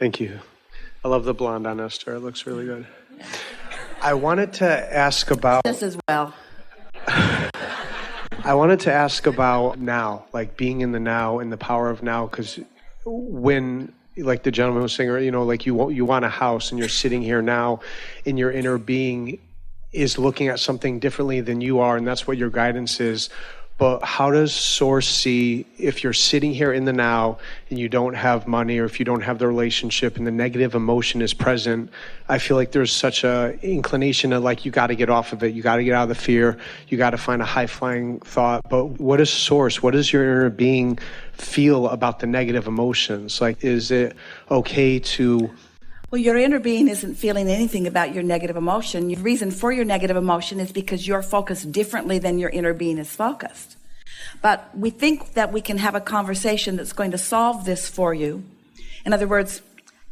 Thank you. I love the blonde on Esther. It looks really good. I wanted to ask about this as well. I wanted to ask about now, like being in the now and the power of now, because when, like the gentleman was saying, like you want a house and you're sitting here now and your inner being is looking at something differently than you are, and that's what your guidance is. But how does Source see if you're sitting here in the now and you don't have money, or if you don't have the relationship and the negative emotion is present? I feel like there's such a inclination to, like, you got to get off of it. You got to get out of the fear. You got to find a high flying thought. But what is Source? What does your inner being feel about the negative emotions? Like, is it okay to... Well, your inner being isn't feeling anything about your negative emotion. The reason for your negative emotion is because you're focused differently than your inner being is focused. But we think that we can have a conversation that's going to solve this for you. In other words,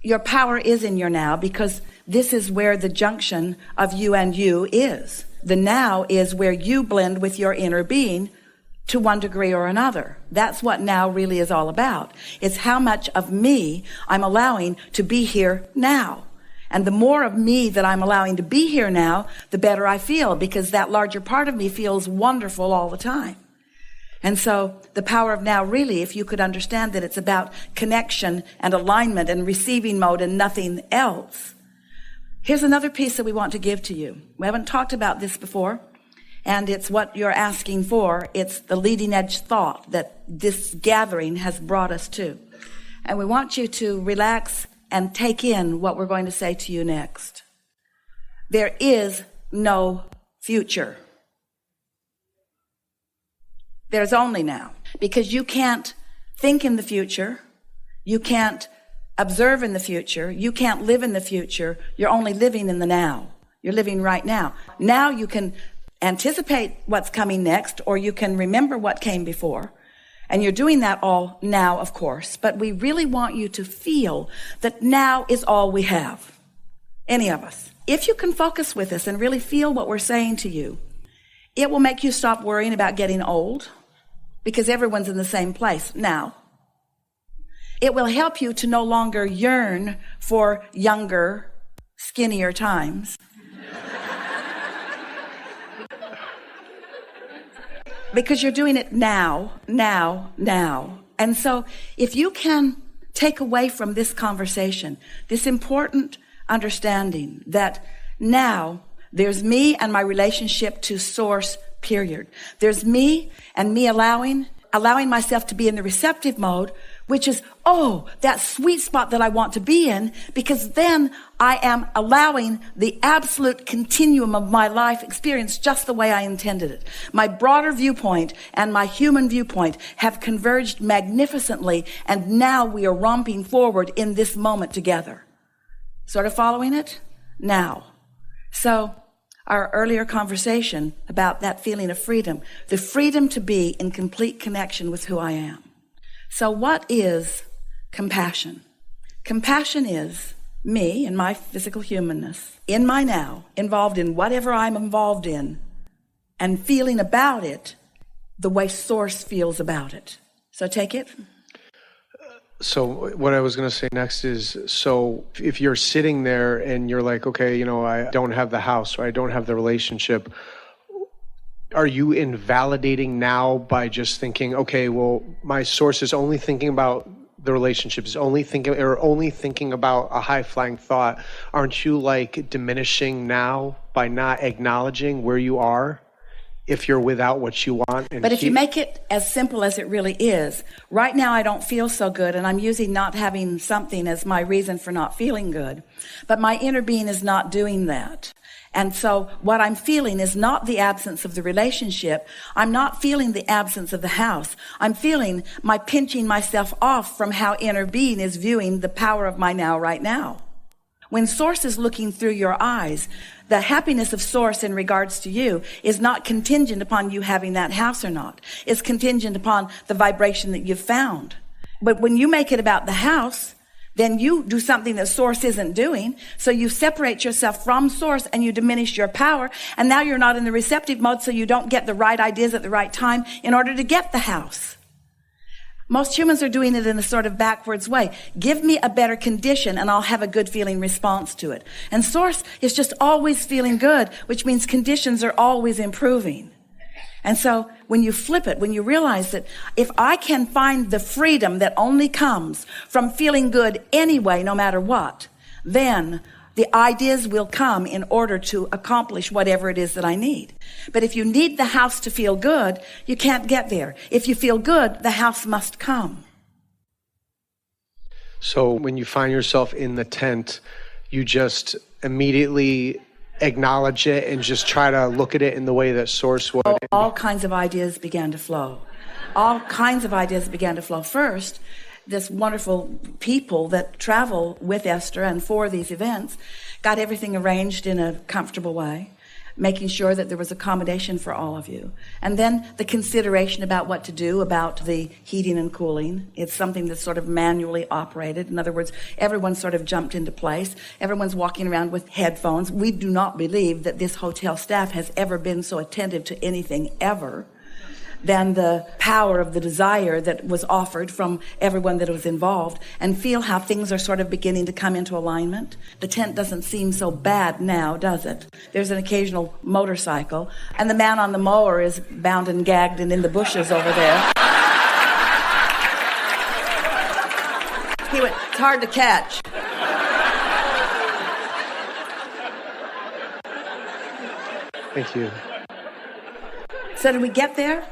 your power is in your now, because this is where the junction of you and you is. The now is where you blend with your inner being to one degree or another. That's what now really is all about. It's how much of me I'm allowing to be here now. And the more of me that I'm allowing to be here now, the better I feel, because that larger part of me feels wonderful all the time. And so the power of now, really, if you could understand that it's about connection and alignment and receiving mode and nothing else. Here's another piece that we want to give to you. We haven't talked about this before. And it's what you're asking for. It's the leading edge thought that this gathering has brought us to. And we want you to relax and take in what we're going to say to you next. There is no future. There's only now. Because you can't think in the future. You can't observe in the future. You can't live in the future. You're only living in the now. You're living right now. Now you can anticipate what's coming next, or you can remember what came before. And you're doing that all now, of course. But we really want you to feel that now is all we have. Any of us. If you can focus with us and really feel what we're saying to you, it will make you stop worrying about getting old, because everyone's in the same place now. It will help you to no longer yearn for younger, skinnier times. Because you're doing it now. And so if you can take away from this conversation this important understanding that now there's me and my relationship to Source, period. There's me and me allowing myself to be in the receptive mode, which is, that sweet spot that I want to be in, because then I am allowing the absolute continuum of my life experience just the way I intended it. My broader viewpoint and my human viewpoint have converged magnificently, and now we are romping forward in this moment together. Sort of following it? Now. So, our earlier conversation about that feeling of freedom, the freedom to be in complete connection with who I am. So what is compassion? Compassion is me and my physical humanness, in my now, involved in whatever I'm involved in, and feeling about it the way Source feels about it. So take it. So what I was going to say next is, so if you're sitting there and you're like, okay, I don't have the house, or I don't have the relationship, are you invalidating now by just thinking, okay, well, my Source is only thinking about the relationship, is only thinking about a high-flying thought? Aren't you like diminishing now by not acknowledging where you are? If you're without what you want. But if you make it as simple as it really is, right now I don't feel so good, and I'm using not having something as my reason for not feeling good. But my inner being is not doing that. And so what I'm feeling is not the absence of the relationship. I'm not feeling the absence of the house. I'm feeling my pinching myself off from how inner being is viewing the power of my now right now. When Source is looking through your eyes, the happiness of Source in regards to you is not contingent upon you having that house or not. It's contingent upon the vibration that you've found. But when you make it about the house, then you do something that Source isn't doing. So you separate yourself from Source and you diminish your power. And now you're not in the receptive mode, so you don't get the right ideas at the right time in order to get the house. Most humans are doing it in a sort of backwards way. Give me a better condition and I'll have a good feeling response to it. And Source is just always feeling good, which means conditions are always improving. And so when you flip it, when you realize that if I can find the freedom that only comes from feeling good anyway, no matter what, then the ideas will come in order to accomplish whatever it is that I need. But if you need the house to feel good, you can't get there. If you feel good, the house must come. So when you find yourself in the tent, you just immediately acknowledge it and just try to look at it in the way that Source would. All kinds of ideas began to flow. All kinds of ideas began to flow. First, this wonderful people that travel with Esther and for these events got everything arranged in a comfortable way, making sure that there was accommodation for all of you. And then the consideration about what to do about the heating and cooling. It's something that's sort of manually operated. In other words, everyone sort of jumped into place. Everyone's walking around with headphones. We do not believe that this hotel staff has ever been so attentive to anything ever than the power of the desire that was offered from everyone that was involved, and feel how things are sort of beginning to come into alignment. The tent doesn't seem so bad now, does it? There's an occasional motorcycle, and the man on the mower is bound and gagged and in the bushes over there. He went, it's hard to catch. Thank you. So did we get there?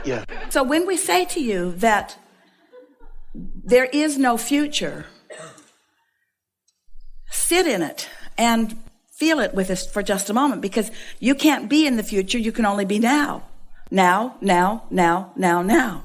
Yeah. So when we say to you that there is no future, sit in it and feel it with us for just a moment, because you can't be in the future. You can only be now. Now, now, now, now, now.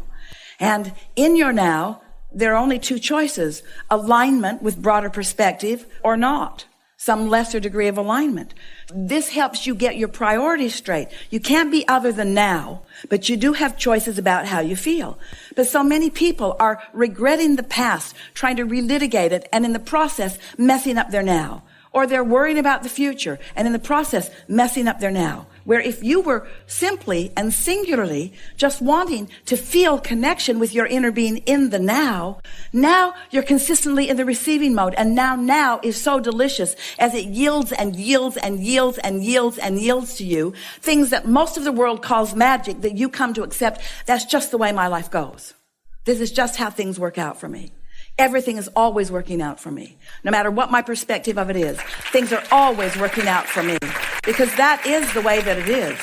And in your now, there are only two choices: alignment with broader perspective or not. Some lesser degree of alignment. This helps you get your priorities straight. You can't be other than now, but you do have choices about how you feel. But so many people are regretting the past, trying to relitigate it, and in the process, messing up their now. Or they're worrying about the future, and in the process, messing up their now. Where if you were simply and singularly just wanting to feel connection with your inner being in the now you're consistently in the receiving mode. And now is so delicious as it yields and yields and yields and yields and yields to you things that most of the world calls magic, that you come to accept. That's just the way my life goes. This is just how things work out for me. Everything is always working out for me. No matter what my perspective of it is, things are always working out for me, because that is the way that it is.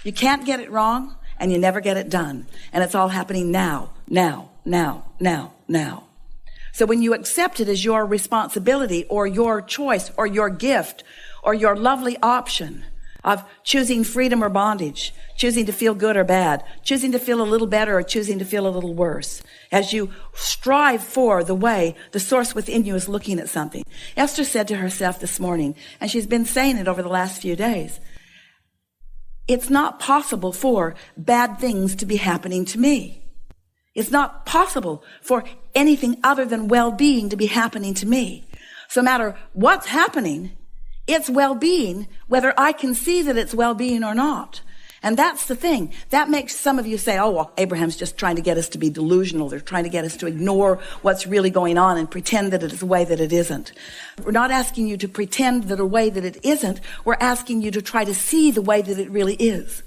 You can't get it wrong, and you never get it done. And it's all happening now, now, now, now, now. So when you accept it as your responsibility or your choice or your gift or your lovely option of choosing freedom or bondage, choosing to feel good or bad, choosing to feel a little better or choosing to feel a little worse, as you strive for the way the Source within you is looking at something. Esther said to herself this morning, and she's been saying it over the last few days, it's not possible for bad things to be happening to me. It's not possible for anything other than well-being to be happening to me. So no matter what's happening, it's well-being, whether I can see that it's well-being or not. And that's the thing. That makes some of you say, oh, well, Abraham's just trying to get us to be delusional. They're trying to get us to ignore what's really going on and pretend that it is a way that it isn't. We're not asking you to pretend that a way that it isn't. We're asking you to try to see the way that it really is.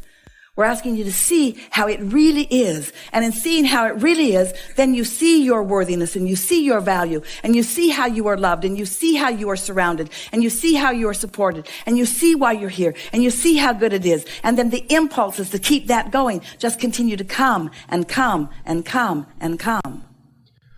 We're asking you to see how it really is. And in seeing how it really is, then you see your worthiness and you see your value and you see how you are loved and you see how you are surrounded and you see how you are supported and you see why you're here and you see how good it is. And then the impulses to keep that going just continue to come and come and come and come.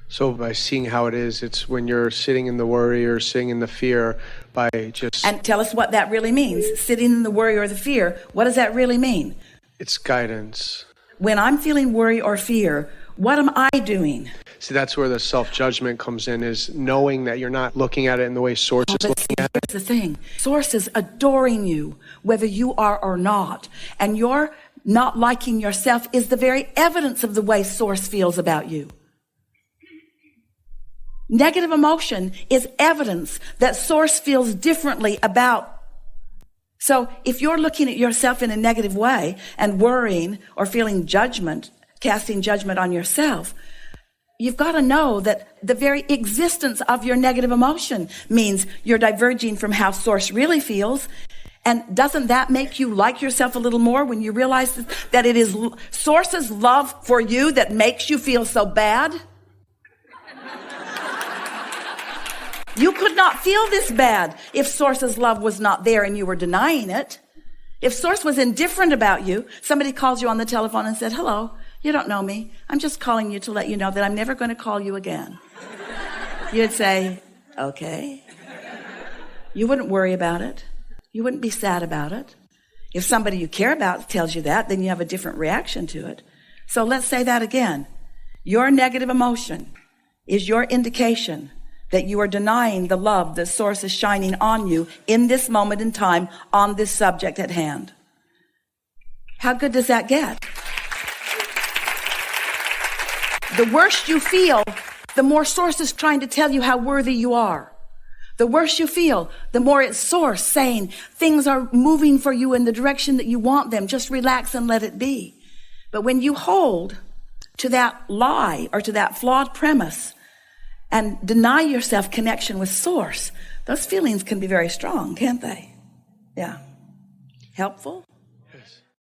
So by seeing how it is, it's when you're sitting in the worry or sitting in the fear, by just... And tell us what that really means. Sitting in the worry or the fear, what does that really mean? It's guidance. When I'm feeling worry or fear, what am I doing? See, that's where the self-judgment comes in, is knowing that you're not looking at it in the way Source is looking at it. Here's the thing. Source is adoring you, whether you are or not. And your not liking yourself is the very evidence of the way Source feels about you. Negative emotion is evidence that Source feels differently about. So if you're looking at yourself in a negative way and worrying or feeling judgment casting judgment on yourself. You've got to know that the very existence of your negative emotion means you're diverging from how source really feels. And doesn't that make you like yourself a little more when you realize that it is source's love for you that makes you feel so bad? You could not feel this bad if source's love was not there and you were denying it. If source was indifferent about you, somebody calls you on the telephone and said, hello, you don't know me. I'm just calling you to let you know that I'm never going to call you again. You'd say, okay. You wouldn't worry about it. You wouldn't be sad about it. If somebody you care about tells you that, then you have a different reaction to it. So let's say that again. Your negative emotion is your indication that you are denying the love the source is shining on you in this moment in time on this subject at hand. How good does that get? The worse you feel, the more source is trying to tell you how worthy you are. The worse you feel, the more it's source saying things are moving for you in the direction that you want them. Just relax and let it be. But when you hold to that lie or to that flawed premise and deny yourself connection with source, those feelings can be very strong, can't they? Yeah. Helpful?